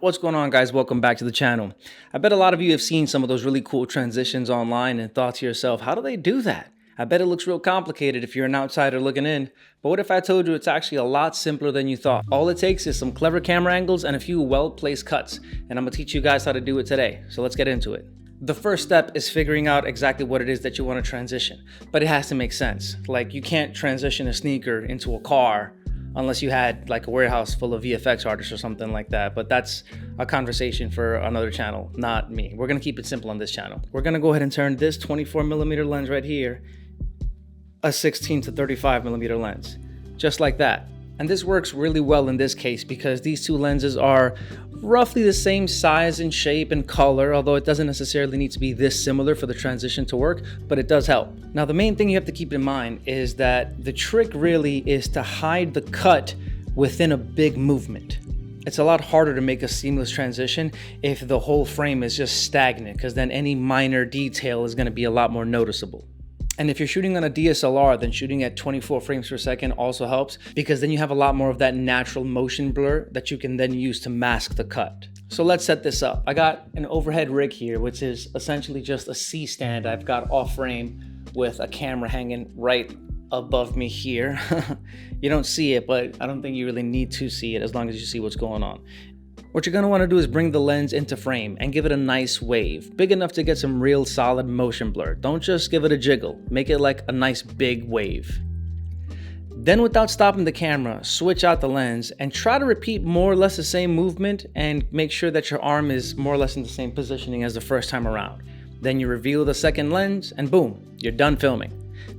What's going on, guys? Welcome back to the channel. I bet a lot of you have seen some of those really cool transitions online and thought to yourself, how do they do that? I bet it looks real complicated if you're an outsider looking in. But what if I told you it's actually a lot simpler than you thought? All it takes is some clever camera angles and a few well-placed cuts. And I'm gonna teach you guys how to do it today. So let's get into it. The first step is figuring out exactly what it is that you want to transition. But it has to make sense. Like, you can't transition a sneaker into a car unless you had like a warehouse full of VFX artists or something like that. But that's a conversation for another channel, not me. We're gonna keep it simple on this channel. We're gonna go ahead and turn this 24mm lens right here a 16 to 35mm lens, just like that. And this works really well in this case because these two lenses are roughly the same size and shape and color, although it doesn't necessarily need to be this similar for the transition to work, but it does help. Now, the main thing you have to keep in mind is that the trick really is to hide the cut within a big movement. It's a lot harder to make a seamless transition if the whole frame is just stagnant, because then any minor detail is going to be a lot more noticeable. And if you're shooting on a DSLR, then shooting at 24 frames per second also helps, because then you have a lot more of that natural motion blur that you can then use to mask the cut. So let's set this up. I got an overhead rig here, which is essentially just a C-stand I've got off frame with a camera hanging right above me here. You don't see it, but I don't think you really need to see it as long as you see what's going on. What you're going to want to do is bring the lens into frame and give it a nice wave, big enough to get some real solid motion blur. Don't just give it a jiggle, make it like a nice big wave. Then, without stopping the camera, switch out the lens and try to repeat more or less the same movement and make sure that your arm is more or less in the same positioning as the first time around. Then you reveal the second lens and boom, you're done filming.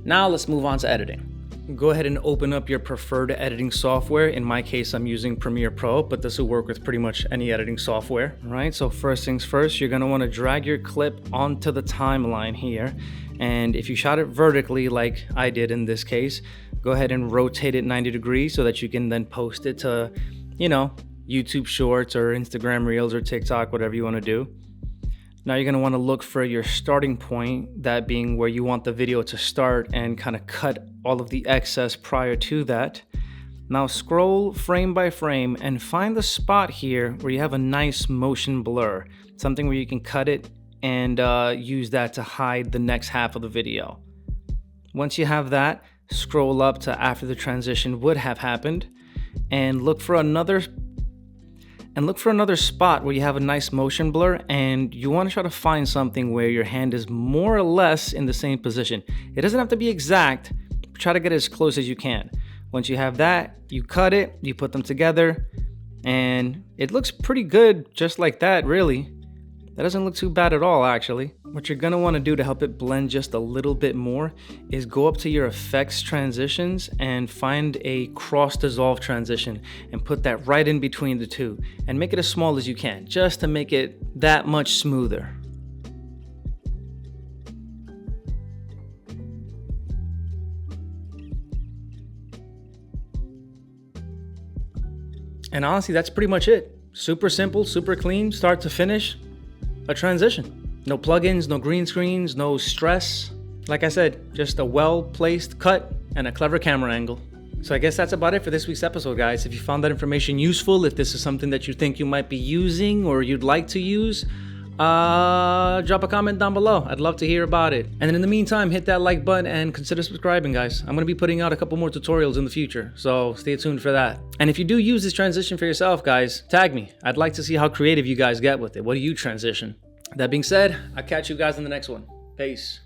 Now let's move on to editing. Go ahead and open up your preferred editing software. In my case, I'm using Premiere Pro, but this will work with pretty much any editing software. All right, so first things first, you're gonna wanna drag your clip onto the timeline here. And if you shot it vertically, like I did in this case, go ahead and rotate it 90 degrees so that you can then post it to, YouTube Shorts or Instagram Reels or TikTok, whatever you wanna do. Now you're going to want to look for your starting point, that being where you want the video to start, and kind of cut all of the excess prior to that. Now scroll frame by frame and find the spot here where you have a nice motion blur, something where you can cut it and use that to hide the next half of the video. Once you have that, scroll up to after the transition would have happened and look for another spot where you have a nice motion blur, and you want to try to find something where your hand is more or less in the same position. It doesn't have to be exact, but try to get as close as you can. Once you have that, you cut it, you put them together, and it looks pretty good just like that, really. That doesn't look too bad at all, actually. What you're gonna wanna do to help it blend just a little bit more is go up to your effects transitions and find a cross dissolve transition and put that right in between the two and make it as small as you can, just to make it that much smoother. And honestly, that's pretty much it. Super simple, super clean, start to finish. A transition. No plugins, no green screens, no stress. Like I said, just a well-placed cut and a clever camera angle. So I guess that's about it for this week's episode, guys. If you found that information useful, if this is something that you think you might be using or you'd like to use, drop a comment down below. I'd love to hear about it. And then in the meantime, hit that like button and consider subscribing, guys. I'm going to be putting out a couple more tutorials in the future, so stay tuned for that. And if you do use this transition for yourself, guys, tag me. I'd like to see how creative you guys get with it. What do you transition? That being said, I'll catch you guys in the next one. Peace.